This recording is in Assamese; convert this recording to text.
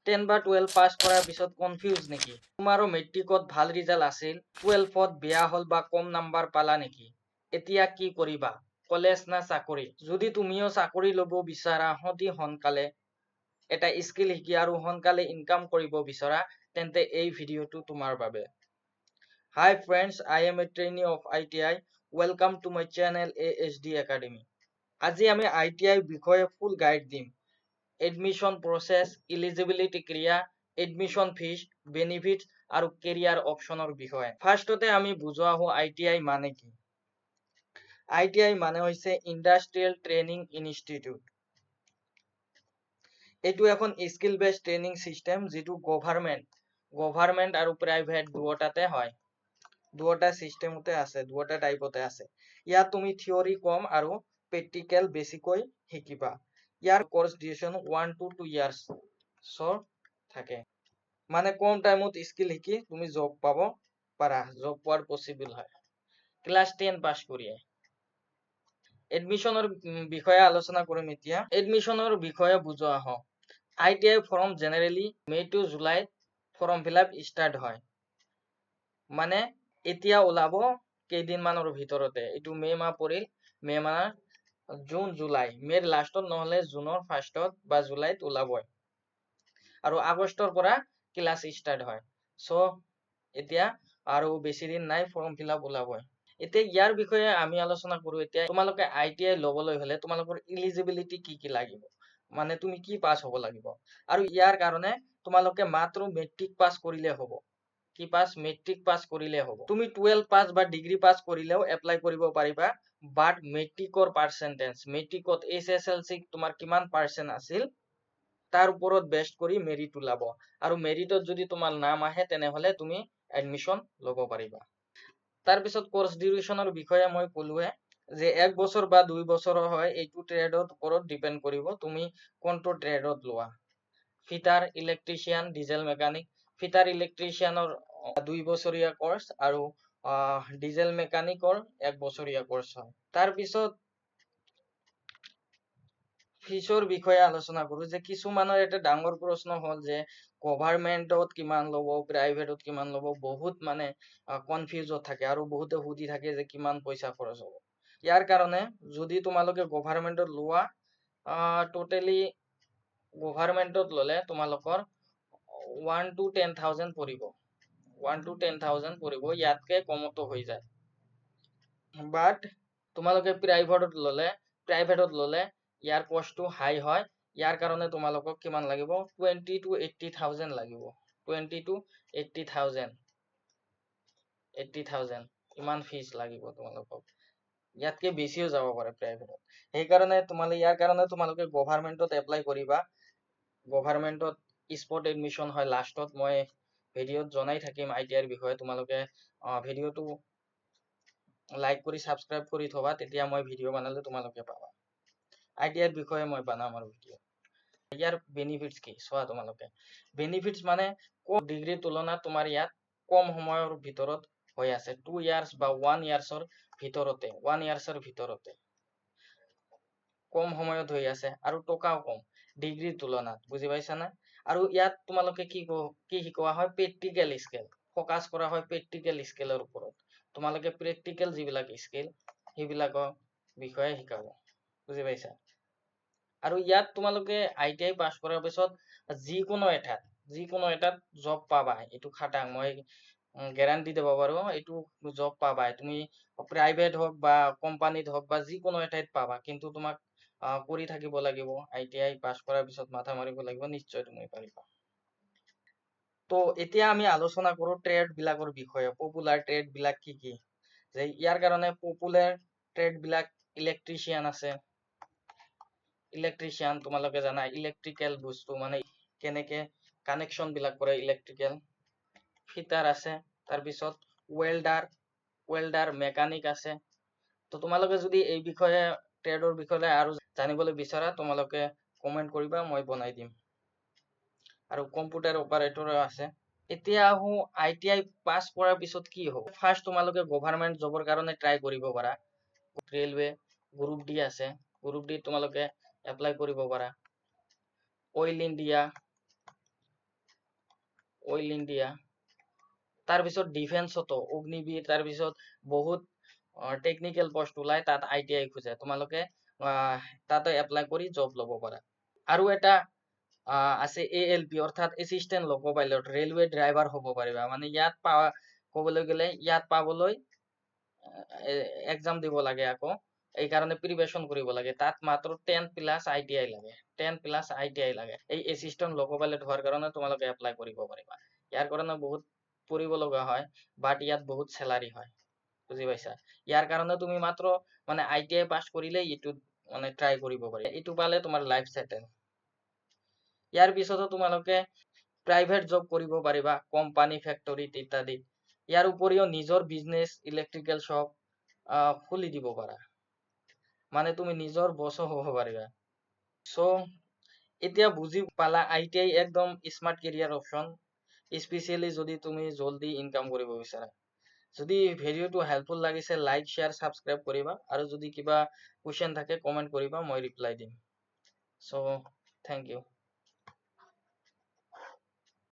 10 বা 12 পাছ কৰাৰ পিছত কনফিউজ নেকি? তোমাৰো মেট্ৰিকত ভাল ৰিজাল্ট আছিল, 12ত বেয়া হ'ল বা কম নাম্বাৰ পালা নেকি? এতিয়া কি কৰিবা? কলেজ না চাকৰি? যদি তুমিও চাকৰি ল'ব বিচাৰা অতি সোনকালে এটা স্কিল শিকি আৰু সোনকালে ইনকাম কৰিব বিচৰা, তেন্তে এই ভিডিঅ'টো তোমাৰ বাবে। Hi friends, I am a trainee of ITI. Welcome to my channel ASD Academy. আজি আমি ITI বিষয়ে ফুল গাইড দিম। এডমিশন প্ৰচেছ, এলিজিবিলিটি ক্ৰিয়া, এডমিশন ফিজ, বেনিফিট আৰু কেৰিয়াৰ অপশ্যনৰ বিষয়ে। ফাৰ্ষ্টতে আমি বুজোৱা হওঁ ITI মানে কি? ITI মানে হৈছে ইণ্ডাষ্ট্ৰিয়েল ট্ৰেইনিং ইনষ্টিটিউট। এইটো এখন স্কিল বেছড ট্ৰেইনিং চিষ্টেম যিটো গভাৰমেণ্ট আৰু প্ৰাইভেট দুয়োটাতে হয়। দুয়োটা চিষ্টেমতে আছে, দুয়োটা টাইপতে আছে। ইয়াত তুমি থিয়ৰী কম আৰু প্ৰেক্টিকেল বেছিকৈ শিকিবা। ইয়াৰ কোৰ্স ডিউৰেশ্যন 1 to 2 ইয়াৰ্ছৰ থাকে। মানে কম টাইমত স্কিল শিকি তুমি জব পাব পাৰা, জব পোৱাৰ পচিবল হয়। ক্লাছ 10 পাছ কৰিয়ে। এডমিশনৰ বিষয়ে আলোচনা কৰিম এতিয়া। এডমিশনৰ বিষয়ে বুজোৱা হওক। ITI ফৰ্ম জেনেৰেলি মে টু জুলাইত ফৰ্ম ফিল-আপ ষ্টাৰ্ট হয়। মানে এতিয়া ওলাব কেইদিনমানৰ ভিতৰতে। এইটো মে মাহ পৰিল, মে মাহ, জুন, জুলাই, মেৰ লাষ্টত নহলে জুনৰ ফাৰ্ষ্টত বা জুলাইত ওলাবই। আৰু আগষ্টৰ পৰা ক্লাছ ষ্টাৰ্ট হয়। চ' এতিয়া আৰু বেছি দিন নাই, ফৰ্ম ফিল-আপ ওলাবই। এতিয়া ইয়াৰ বিষয়ে আমি আলোচনা কৰো। এতিয়া তোমালোকে ITI ল'বলৈ হলে তোমালোকৰ এলিজিবিলিটি কি লাগিব, মানে তুমি কি পাছ হ'ব লাগিব। আৰু ইয়াৰ কাৰণে তোমালোকে মাত্ৰ মেট্ৰিক পাছ কৰিলে হ'ব। কি পাছ? মেট্ৰিক পাছ কৰিলে হ'ব। তুমি 12 পাছ বা ডিগ্ৰী পাছ কৰিলেও এপ্লাই কৰিব পাৰিবা, বাট মেট্ৰিকৰ পাৰ্চেন্টেজ, মেট্ৰিকত SSLC তোমাৰ কিমান পাৰ্চেন্ট আছিল তাৰ ওপৰত বেস্ট কৰি মেৰিট ওলাব। আৰু মেৰিটত যদি তোমাৰ নাম আহে তেনেহলে তুমি এডমিশন ল'ব পাৰিবা। তাৰপিছত কোৰ্স ডিউৰেশ্যনৰ বিষয়ে মই ক'লোৱে যে 1 বছৰ বা 2 বছৰৰ হয়। এইটো ট্ৰেডৰ ওপৰত ডিপেণ্ড কৰিব তুমি কোনটো ট্ৰেডত লোৱা। Fitter, electrician, diesel mechanic. Fitter ইলেক্ট্ৰিচিয়ানৰ 2 বছৰীয়া কোৰ্স আৰু ডিজেল মেকানিকৰ 1 বছৰীয়া কোৰ্স হয়। তাৰপিছত ফিজৰ বিষয়ে আলোচনা কৰো যে কিছুমানৰ এটা ডাঙৰ প্ৰশ্ন হ'ল যে গভাৰমেণ্টত কিমান ল'ব, প্ৰাইভেটত কিমান ল'ব, বহুত মানে কনফিউজত থাকে আৰু বহুতে সুধি থাকে যে কিমান পইচা খৰচ হ'ব। ইয়াৰ কাৰণে যদি তোমালোকে গভাৰমেণ্টত লোৱা, টোটেলি গভাৰমেণ্টত ল'লে তোমালোকৰ 1 to 10,000 পৰিব। 1 to 10,000 পৰিব, ইয়াতকে কমতো হৈ যায়। বাট তোমালোকে প্ৰাইভেটত ল'লে ইয়াৰ কষ্টটো হাই হয়। ইয়াৰ কাৰণে তোমালোকক কিমান লাগিব? 20 to 80,000 লাগিব। 20 to 80,000 ইমান ফিজ লাগিব তোমালোকক। ইয়াতকে বেছিও যাব পাৰে প্ৰাইভেটত। সেইকাৰণে ইয়াৰ কাৰণে তোমালোকে গভাৰমেণ্টত এপ্লাই কৰিবা। গভাৰমেণ্টত স্পট এডমিশন হয় লাষ্টত। মই ভিডিঅ'ত জনাই থাকিম ITIৰ বিষয়ে। তোমালোকে ভিডিঅ'টো লাইক কৰি ছাবস্ক্ৰাইব কৰি থবা, তেতিয়া মই ভিডিঅ' বনালে তোমালোকে পাবা। ITIৰ বিষয়ে মই বনাম আৰু ভিডিঅ'। ইয়াৰ বেনিফিটছ কি চোৱা তোমালোকে। বেনিফিটছ মানে কম ডিগ্ৰীৰ তুলনাত তোমাৰ ইয়াত কম সময়ৰ ভিতৰত হৈ আছে। 2 ইয়াৰ্ছ বা 1 ইয়াৰ্ছৰ ভিতৰতে কম সময়ত হৈ আছে আৰু টকাও কম ডিগ্ৰীৰ তুলনাত। বুজি পাইছানে? আৰু ইয়াত তোমালোকে কি শিকোৱা হয়? প্ৰেক্টিকেল স্কিল ফকাছ কৰা হয়, প্ৰেক্টিকেল স্কিলৰ ওপৰত। তোমালোকে প্ৰেক্টিকেল যিবিলাক স্কিল সেইবিলাকৰ বিষয়ে শিকাব। বুজি পাইছা? আৰু ইয়াত তোমালোকে ITI পাছ কৰাৰ পিছত যিকোনো এটাত জব পাবা। এইটো খাটাং, মই গেৰাণ্টি দিব পাৰো, এইটো জব পাবা। তুমি প্ৰাইভেট হওক বা কোম্পানীত হওক বা যিকোনো এটাত পাবা, কিন্তু তোমাক কৰি থাকিব লাগিব। ITI পাছ কৰাৰ পিছত মাথা মাৰিব লাগিব, নিশ্চয় তুমি পাৰিবা। তো এতিয়া আমি আলোচনা কৰো ট্ৰেড বিলাকৰ বিষয়ে। পপুলাৰ ট্ৰেড বিলাক কি কি? যে ইয়াৰ কাৰণে পপুলাৰ ট্ৰেড বিলাক ইলেক্ট্ৰিচিয়ান আছে। ইলেক্ট্ৰিচিয়ান তোমালোকে জানা, ইলেক্ট্ৰিকেল বস্তু মানে কেনেকে কানেকশ্যন বিলাক কৰে ইলেক্ট্ৰিকেল। ফিটাৰ আছে, তাৰপিছত ৱেল্ডাৰ, মেকানিক আছে। তো তোমালোকে যদি এই বিষয়ে ট্ৰেডৰ বিষয়ে আৰু জানিবলৈ বিচৰা তোমালোকে কমেণ্ট কৰিবা, মই বনাই দিম। আৰু কম্পিউটাৰ অপাৰেটৰ আছে। এতিয়া আহো ITI পাছ কৰাৰ পিছত কি হ'ব? ফাৰ্ষ্ট তোমালোকে গভাৰমেণ্ট জবৰ কাৰণে ট্ৰাই কৰিব পাৰা। ৰেলৱে গ্ৰুপ ডি আছে, গ্ৰুপ ডি তোমালোকে এপ্লাই কৰিব পাৰা। অইল ইণ্ডিয়া, অইল ইণ্ডিয়া, তাৰপিছত ডিফেন্সতো অগ্নিবীৰ, তাৰপিছত বহুত টেকনিকেল পষ্ট ওলাই, তাত ITI খোজে, তোমালোকে তাতে এপ্লাই কৰি জব ল'ব পাৰা। আৰু এটা আছে ALP, অৰ্থাৎ assistant loco pilot, railway driver হ'ব পাৰিবা। মানে ইয়াত ক'বলৈ গ'লে ইয়াত পাবলৈ এক্সাম দিব লাগে আকৌ, এই কাৰণে প্ৰিপেৰেশ্যন কৰিব লাগে। তাত মাত্ৰ 10+ ITI লাগে, 10+ ITI লাগে। এই এচিষ্টেণ্ট লোকো পাইলট হোৱাৰ কাৰণে তোমালোকে এপ্লাই কৰিব পাৰিবা। ইয়াৰ কাৰণে বহুত পঢ়িব লগা হয়, বাট ইয়াত বহুত চেলাৰী হয়, বুজি পাইছা? ইয়াৰ কাৰণে তুমি মাত্ৰ মানে ITI পাছ কৰিলে এইটোত মানে ট্ৰাই কৰিব পাৰি, এইটো পালে তোমাৰ লাইফ সেটেল। ইয়াৰ পিছতো তোমালোকে প্ৰাইভেট জব কৰিব পাৰিবা, কোম্পানী, ফেক্টৰীত ইত্যাদি। ইয়াৰ উপৰিও নিজৰ বিজনেছ, ইলেক্ট্ৰিকেল শ্বপ খুলি দিব পাৰা, মানে তুমি নিজৰ বছো হ'ব পাৰিবা। চ' এতিয়া বুজি পালা ITI একদম স্মাৰ্ট কেৰিয়াৰ অপশ্যন, স্পেচিয়েলি যদি তুমি জলদি ইনকাম কৰিব বিচাৰা। যদি ভিডিঅ'টো হেল্পফুল লাগিছে, লাইক, শ্বেয়াৰ, ছাবস্ক্ৰাইব কৰিবা, আৰু যদি কিবা কুৱেশ্যন থাকে কমেণ্ট কৰিবা, মই ৰিপ্লাই দিম। চ' থেংক ইউ।